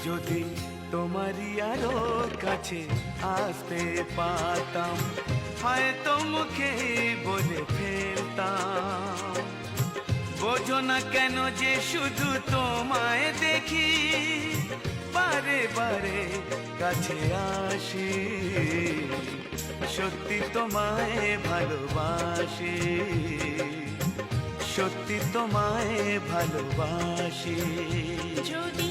যদি তোমারই আরো কাছে আসতে পারতাম, হয়তো মুখে বলে ফেলতাম। বোঝো না কেন যে শুধু তোমায় দেখি, বারে বারে কাছে আসি, সত্যি তোমায় ভালোবাসি, সত্যি তোমায় ভালোবাসি। যদি